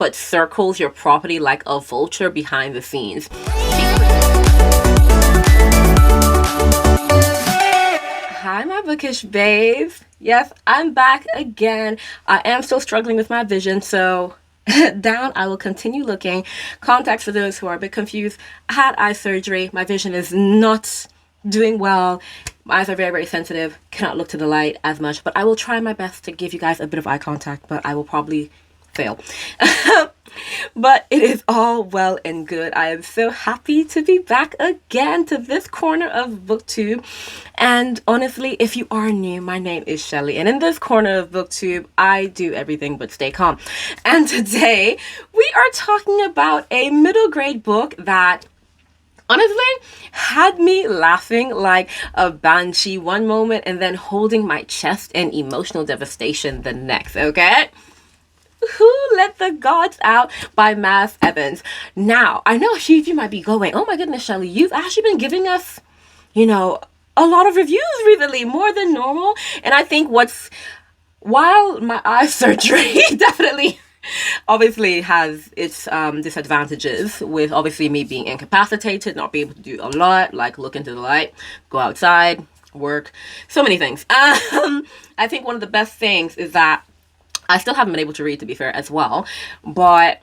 but circles your property like a vulture behind the scenes. Hi, my bookish babes. Yes, I'm back again. I am still struggling with my vision, so down, I will continue looking. Context for those who are a bit confused. I had eye surgery. My vision is not doing well. My eyes are very, very sensitive. Cannot look to the light as much, but I will try my best to give you guys a bit of eye contact, but I will probably fail. But it is all well and good. I am so happy to be back again to this corner of BookTube. And honestly, if you are new, my name is Shelly, and in this corner of BookTube, I do everything but stay calm. And today we are talking about a middle grade book that honestly had me laughing like a banshee one moment and then holding my chest in emotional devastation the next, okay? Who Let the Gods Out by Math Evans. Now, I know a few of you might be going, oh my goodness, Shelly, you've actually been giving us, a lot of reviews recently, more than normal. And I think while my eye surgery definitely obviously has its disadvantages, with obviously me being incapacitated, not being able to do a lot, like look into the light, go outside, work, so many things. I think one of the best things is that I still haven't been able to read, to be fair, as well. But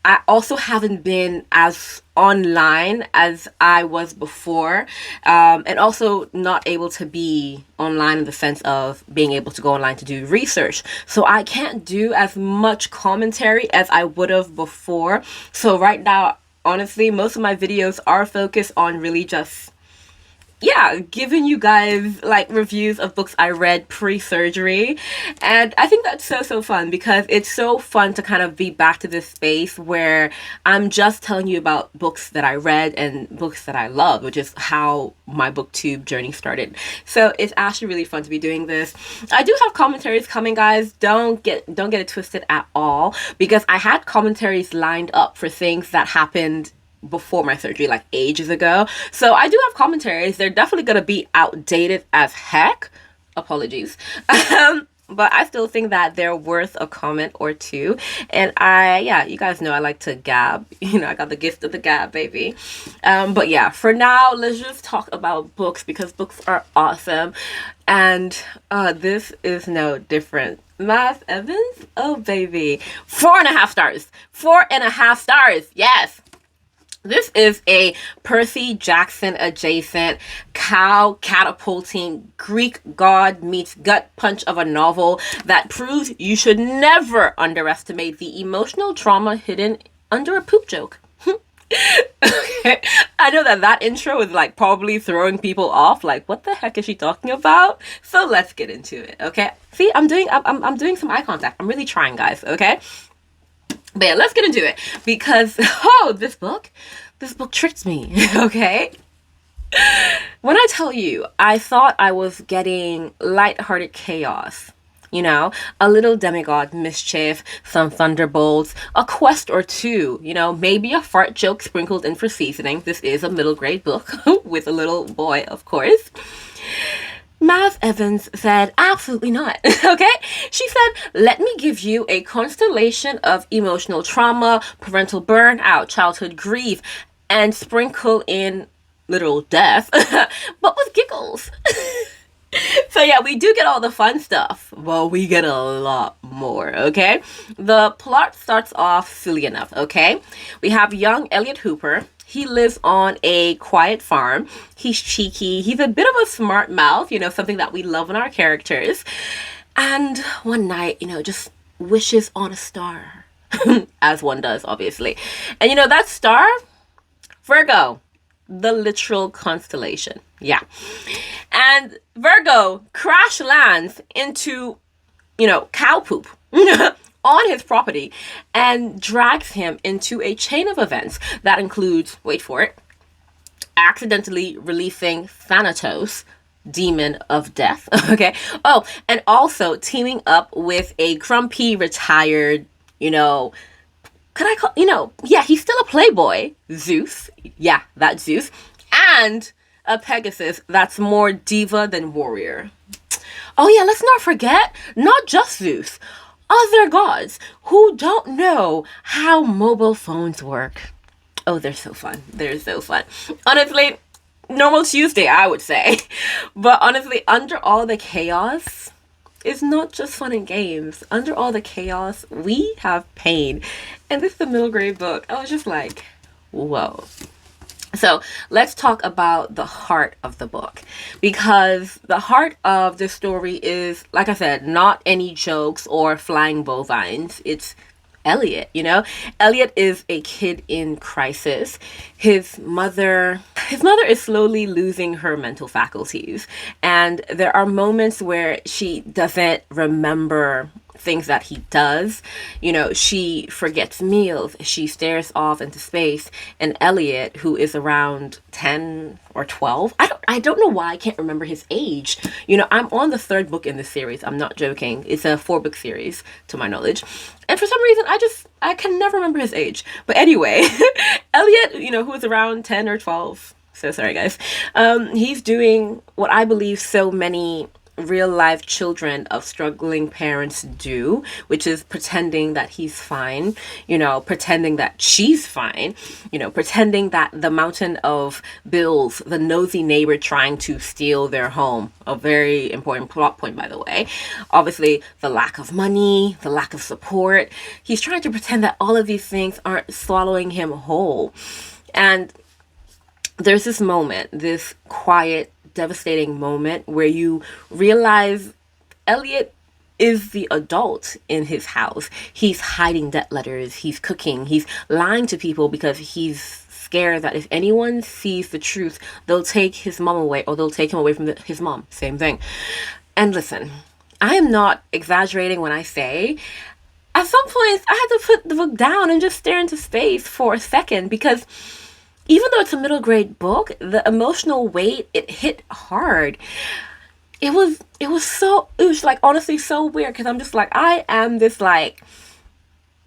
I also haven't been as online as I was before. And also not able to be online in the sense of being able to go online to do research. So I can't do as much commentary as I would have before. So right now, honestly, most of my videos are focused on really just giving you guys like reviews of books I read pre-surgery. And I think that's so fun, because it's so fun to kind of be back to this space where I'm just telling you about books that I read and books that I love, which is how my booktube journey started. So it's actually really fun to be doing this. I do have commentaries coming, guys. Don't get it twisted at all, because I had commentaries lined up for things that happened before my surgery, like ages ago. So I do have commentaries. They're definitely gonna be outdated as heck. Apologies. But I still think that they're worth a comment or two. And you guys know I like to gab. I got the gift of the gab, baby. But yeah, for now, let's just talk about books, because books are awesome. And this is no different. Math Evans, oh baby. 4.5 stars. 4.5 stars. Yes. This is a Percy Jackson adjacent cow catapulting Greek god meets gut punch of a novel that proves you should never underestimate the emotional trauma hidden under a poop joke. Okay. I know that intro is like probably throwing people off, like what the heck is she talking about? So let's get into it, okay? See, I'm doing some eye contact. I'm really trying, guys, okay? But yeah, let's get into it, because this book tricked me. Okay, when I tell you I thought I was getting lighthearted chaos, a little demigod mischief, some thunderbolts, a quest or two, maybe a fart joke sprinkled in for seasoning. This is a middle grade book with a little boy, of course. Math Evans said, absolutely not. Okay? She said, let me give you a constellation of emotional trauma, parental burnout, childhood grief, and sprinkle in literal death, but with giggles. So yeah, we do get all the fun stuff. Well, we get a lot more, okay? The plot starts off silly enough, okay? We have young Elliot Hooper. He lives on a quiet farm. He's cheeky. He's a bit of a smart mouth, something that we love in our characters. And one night, just wishes on a star, as one does, obviously. And that star, Virgo, the literal constellation. Yeah. And Virgo crash lands into, cow poop on his property and drags him into a chain of events that includes, wait for it, accidentally releasing Thanatos, demon of death. Okay. Oh, and also teaming up with a grumpy, retired, could I call, he's still a playboy, Zeus. Yeah, that Zeus. And a Pegasus that's more diva than warrior. Oh yeah, let's not forget, not just Zeus. other gods who don't know how mobile phones work. Oh, they're so fun. They're so fun. Honestly, normal Tuesday, I would say. But honestly, under all the chaos, it's not just fun and games. Under all the chaos, we have pain. And this is the middle grade book. I was just like, whoa. So let's talk about the heart of the book, because the heart of the story is, like I said, not any jokes or flying bovines. It's Elliot, you know? Elliot is a kid in crisis. His mother is slowly losing her mental faculties, and there are moments where she doesn't remember things that he does. You know, she forgets meals, she stares off into space, and Elliot, who is around 10 or 12, I don't know why I can't remember his age. You know, I'm on the third book in this series. I'm not joking. It's a 4-book series to my knowledge. And for some reason, I can never remember his age. But anyway, Elliot, you know, who is around 10 or 12. So sorry, guys. He's doing what I believe so many real life children of struggling parents do, which is pretending that he's fine, you know, pretending that she's fine, you know, pretending that the mountain of bills, the nosy neighbor trying to steal their home, a very important plot point, by the way, obviously the lack of money, the lack of support, he's trying to pretend that all of these things aren't swallowing him whole. And there's this moment, this quiet, devastating moment where you realize Elliot is the adult in his house. He's hiding debt letters, he's cooking, he's lying to people because he's scared that if anyone sees the truth, they'll take his mom away, or they'll take him away from his mom. Same thing. And listen, I am not exaggerating when I say at some point I had to put the book down and just stare into space for a second, because even though it's a middle grade book, the emotional weight, it hit hard. It was like honestly so weird, because I'm just like, I am this like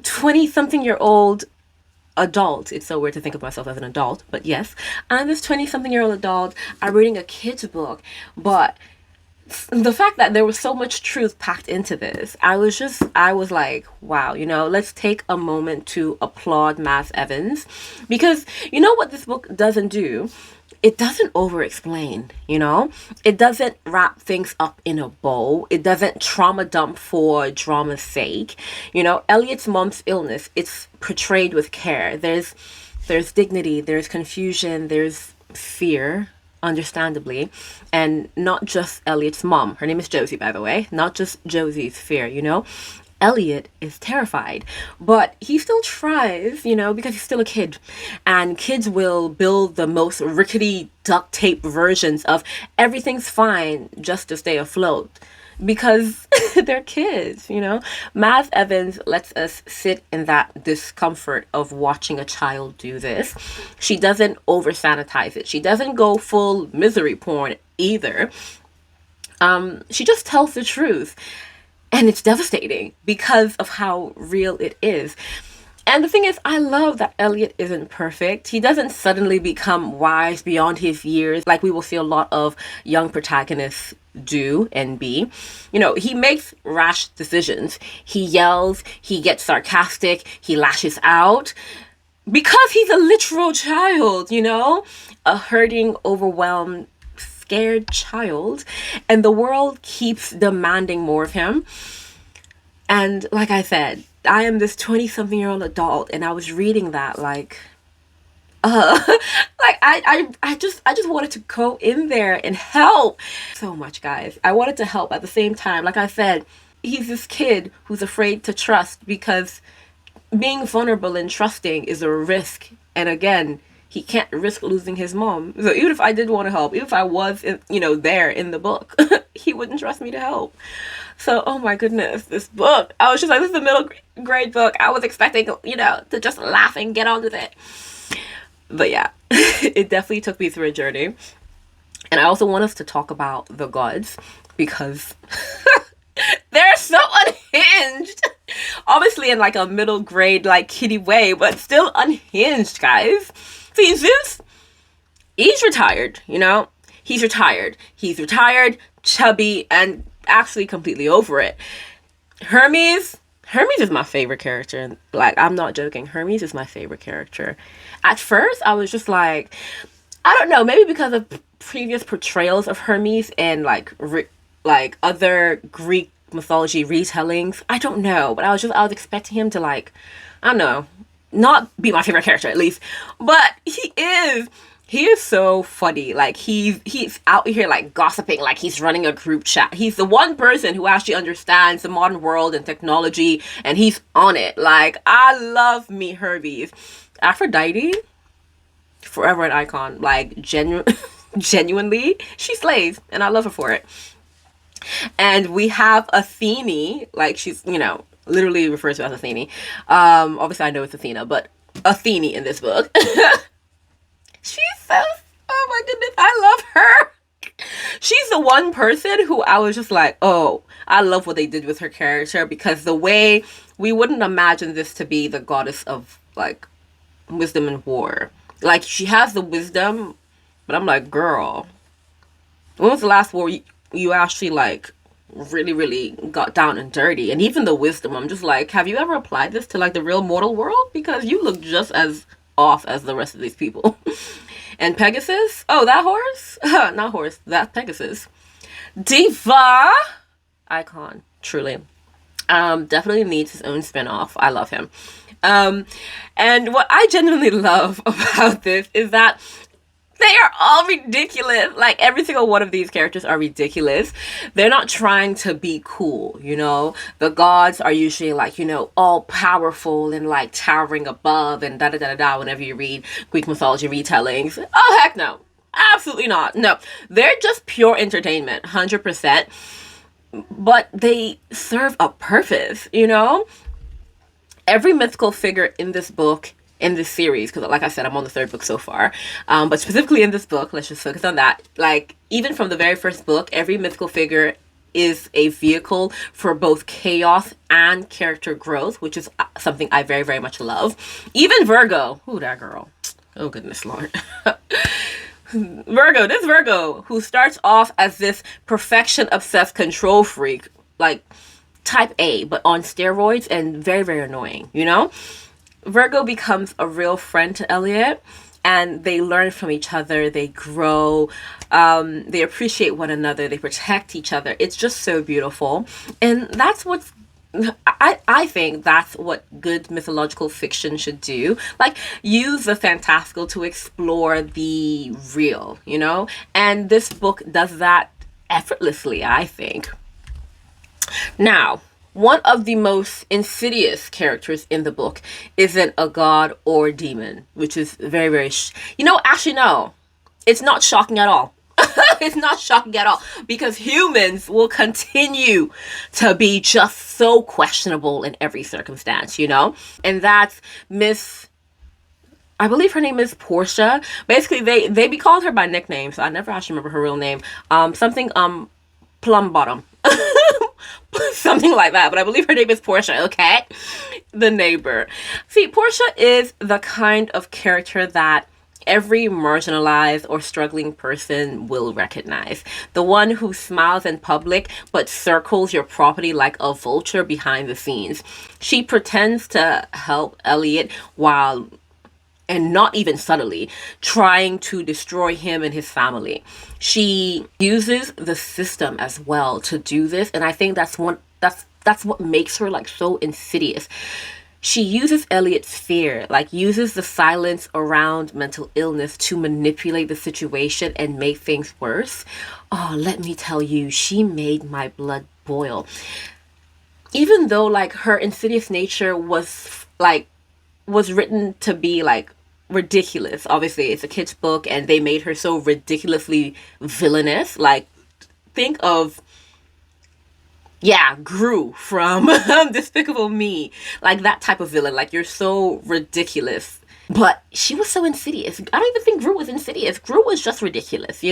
20 something year old adult. It's so weird to think of myself as an adult, but yes, I'm this 20 something year old adult. I'm reading a kid's book, but the fact that there was so much truth packed into this, I was like, wow, you know, let's take a moment to applaud Mass Evans, because you know what this book doesn't do? It doesn't over explain, you know? It doesn't wrap things up in a bow. It doesn't trauma dump for drama's sake. You know, Elliot's mom's illness, it's portrayed with care. There's dignity, there's confusion, there's fear, understandably, and not just Elliot's mom. Her name is Josie, by the way. Not just Josie's fear, you know? Elliot is terrified, but he still tries, you know, because he's still a kid. And kids will build the most rickety duct tape versions of everything's fine just to stay afloat, because they're kids, you know? Mav Evans lets us sit in that discomfort of watching a child do this. She doesn't over sanitize it. She doesn't go full misery porn either. She just tells the truth. And it's devastating because of how real it is. And the thing is, I love that Elliot isn't perfect. He doesn't suddenly become wise beyond his years like we will see a lot of young protagonists do and be. You know, he makes rash decisions. He yells, he gets sarcastic, he lashes out because he's a literal child, you know? A hurting, overwhelmed, scared child. And the world keeps demanding more of him. And like I said, I am this 20-something-year-old adult, and I was reading that like, like I just wanted to go in there and help so much, guys. I wanted to help at the same time. Like I said, he's this kid who's afraid to trust because being vulnerable and trusting is a risk. And again, he can't risk losing his mom. So even if I did want to help, even if I was, there in the book, he wouldn't trust me to help. So, oh my goodness, this book. I was just like, this is a middle grade book. I was expecting, to just laugh and get on with it. But yeah, it definitely took me through a journey. And I also want us to talk about the gods because they're so unhinged. Obviously in like a middle grade, like kiddie way, but still unhinged, guys. See, Zeus, he's retired, He's retired. He's retired, chubby, and actually completely over it. Hermes, Hermes is my favorite character. Like, I'm not joking. Hermes is my favorite character. At first, I was just like, I don't know, maybe because of previous portrayals of Hermes and like other Greek mythology retellings. I don't know, but I was expecting him to, like, I don't know, not be my favorite character at least, but he is. He is so funny. Like, he's out here like gossiping, like he's running a group chat. He's the one person who actually understands the modern world and technology, and he's on it. Like, I love me Hermes. Aphrodite, forever an icon. Like, genuinely, she slays, and I love her for it. And we have Athene, like, she's, literally refers to as Athene. Obviously I know it's Athena, but Athene in this book. She's so, oh my goodness, I love her. She's the one person who I was just like, oh, I love what they did with her character, because the way we wouldn't imagine this to be the goddess of, like, wisdom and war. Like, she has the wisdom, but I'm like, girl, when was the last war you actually, like, really, really got down and dirty? And even the wisdom, I'm just like, have you ever applied this to, like, the real mortal world? Because you look just as off as the rest of these people. And Pegasus, oh, that horse? Not horse, that's Pegasus. Diva, icon, truly. Definitely needs his own spin-off. I love him. And what I genuinely love about this is that they are all ridiculous. Like, every single one of these characters are ridiculous. They're not trying to be cool, The gods are usually, like, all powerful and, like, towering above and da-da-da-da-da whenever you read Greek mythology retellings. Oh, heck no. Absolutely not. No. They're just pure entertainment, 100%. But they serve a purpose, Every mythical figure in this book, in this series, because like I said, I'm on the third book so far, but specifically in this book, let's just focus on that. Like, even from the very first book, every mythical figure is a vehicle for both chaos and character growth, which is something I very, very much love. Even Virgo, who that girl, oh goodness lord. This Virgo, who starts off as this perfection obsessed control freak, like type A, but on steroids, and very, very annoying, Virgo becomes a real friend to Elliot, and they learn from each other, they grow, they appreciate one another, they protect each other. It's just so beautiful. And that's what's, I think that's what good mythological fiction should do. Like, use the fantastical to explore the real, And this book does that effortlessly, I think. Now, one of the most insidious characters in the book isn't a god or demon, which is very, very... actually, no. It's not shocking at all. It's not shocking at all, because humans will continue to be just so questionable in every circumstance, And that's Miss... I believe her name is Portia. Basically, they be called her by nicknames, so I never actually remember her real name. Plum Bottom. Something like that, but I believe her name is Portia, okay? The neighbor. See, Portia is the kind of character that every marginalized or struggling person will recognize. The one who smiles in public but circles your property like a vulture behind the scenes. She pretends to help Elliot while, and not even subtly, trying to destroy him and his family. She uses the system as well to do this, and I think that's what makes her, like, so insidious. She uses Elliot's fear, like, uses the silence around mental illness to manipulate the situation and make things worse. Oh, let me tell you, she made my blood boil. Even though, like, her insidious nature was written to be, like, ridiculous. Obviously, it's a kid's book, and they made her so ridiculously villainous. Like, think of, Gru from Despicable Me. Like, that type of villain. Like, you're so ridiculous. But she was so insidious. I don't even think Gru was insidious. Gru was just ridiculous,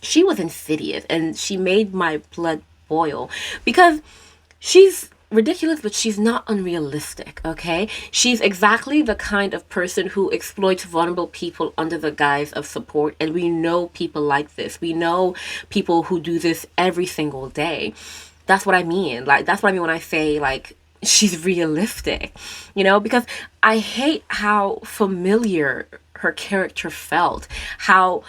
She was insidious, and she made my blood boil. Because she's ridiculous, but she's not unrealistic, okay? She's exactly the kind of person who exploits vulnerable people under the guise of support, and we know people like this. We know people who do this every single day. That's what I mean. Like, that's what I mean when I say, like, she's realistic, because I hate how familiar her character felt. How,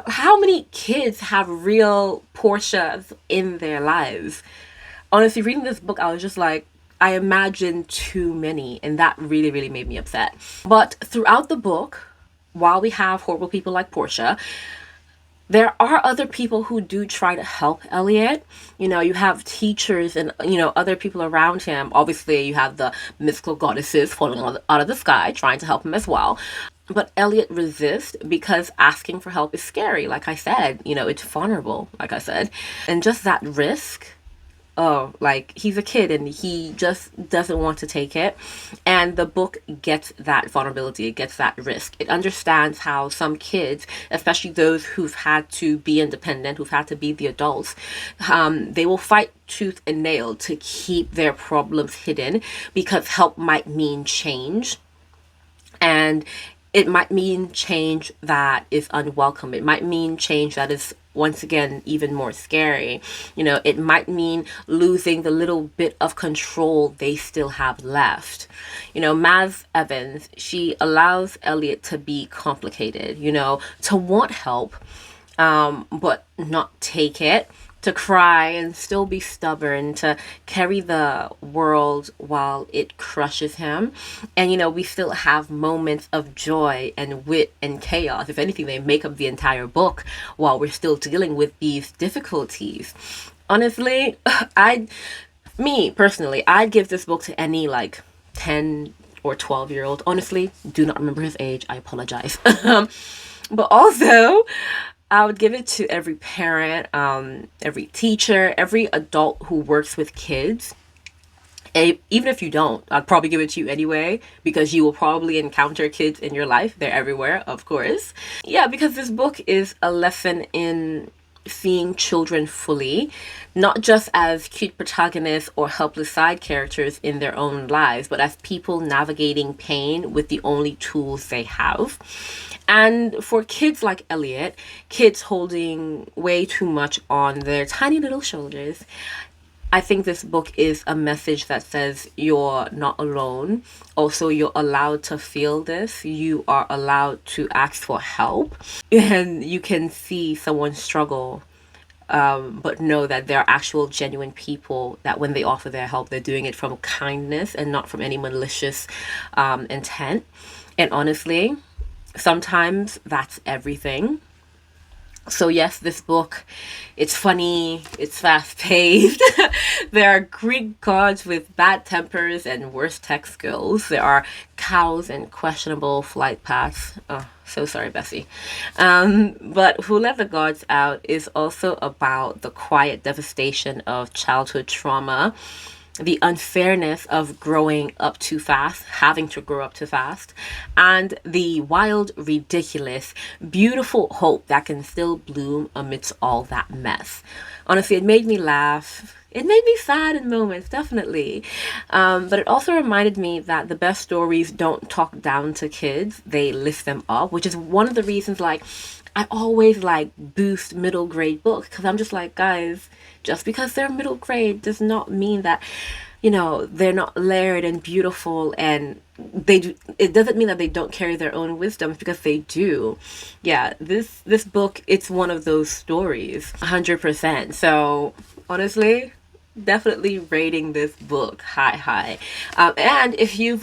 how many kids have real Portias in their lives? Honestly, reading this book, I was just like, I imagined too many, and that really, really made me upset. But throughout the book, while we have horrible people like Portia, there are other people who do try to help Elliot. You have teachers and, other people around him. Obviously, you have the mythical goddesses falling out of the sky trying to help him as well. But Elliot resists because asking for help is scary. Like I said, it's vulnerable, like I said. And just that risk, oh, like he's a kid and he just doesn't want to take it. And the book gets that vulnerability, it gets that risk. It understands how some kids, especially those who've had to be independent, who've had to be the adults, they will fight tooth and nail to keep their problems hidden because help might mean change. And it might mean change that is unwelcome. It might mean change that is, once again, even more scary. It might mean losing the little bit of control they still have left. Maz Evans, she allows Elliot to be complicated, to want help, but not take it, to cry and still be stubborn, to carry the world while it crushes him. And, we still have moments of joy and wit and chaos. If anything, they make up the entire book while we're still dealing with these difficulties. Honestly, personally, I'd give this book to any, 10 or 12-year-old. Honestly, do not remember his age. I apologize. But also, I would give it to every parent, every teacher, every adult who works with kids. Even if you don't, I'd probably give it to you anyway, because you will probably encounter kids in your life. They're everywhere, of course. Yeah, because this book is a lesson in seeing children fully, not just as cute protagonists or helpless side characters in their own lives, but as people navigating pain with the only tools they have. And for kids like Elliot, kids holding way too much on their tiny little shoulders, I think this book is a message that says you're not alone. Also, you're allowed to feel this. You are allowed to ask for help. And you can see someone struggle, but know that they're actual genuine people, that when they offer their help, they're doing it from kindness and not from any malicious intent. And honestly, sometimes that's everything. So yes, this book, it's funny, it's fast-paced. There are Greek gods with bad tempers and worse tech skills. There are cows and questionable flight paths. Oh, so sorry, Bessie. But Who Let the Gods Out is also about the quiet devastation of childhood trauma, the unfairness of growing up too fast, having to grow up too fast, and the wild, ridiculous, beautiful hope that can still bloom amidst all that mess. Honestly, it made me laugh. It made me sad in moments, definitely. But it also reminded me that the best stories don't talk down to kids, they lift them up, which is one of the reasons, I always boost middle grade books, because I'm just like, guys, just because they're middle grade does not mean that, they're not layered and beautiful, and it doesn't mean that they don't carry their own wisdoms, because they do. Yeah, this book, it's one of those stories, 100%. So honestly, definitely rating this book high. And if you've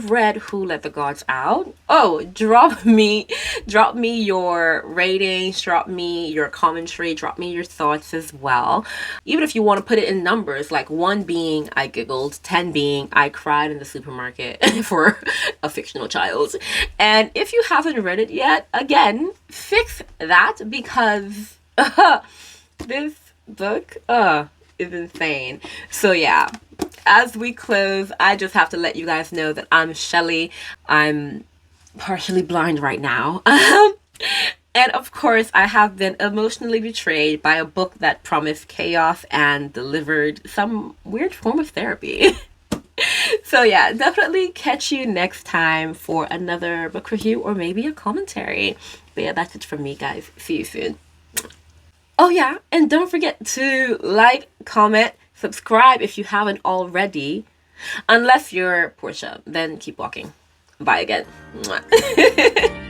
read Who Let the Gods Out, drop me your ratings, drop me your commentary, drop me your thoughts as well. Even if you want to put it in numbers, like 1 being I giggled, 10 being I cried in the supermarket for a fictional child. And if you haven't read it yet, again, fix that, because this book is insane. So yeah, as we close, I just have to let you guys know that I'm Shelly. I'm partially blind right now. And of course, I have been emotionally betrayed by a book that promised chaos and delivered some weird form of therapy. So yeah, definitely catch you next time for another book review or maybe a commentary. But yeah, that's it from me, guys. See you soon. Oh yeah, and don't forget to like, comment, subscribe if you haven't already. Unless you're Portia, then keep walking. Bye again. Mwah.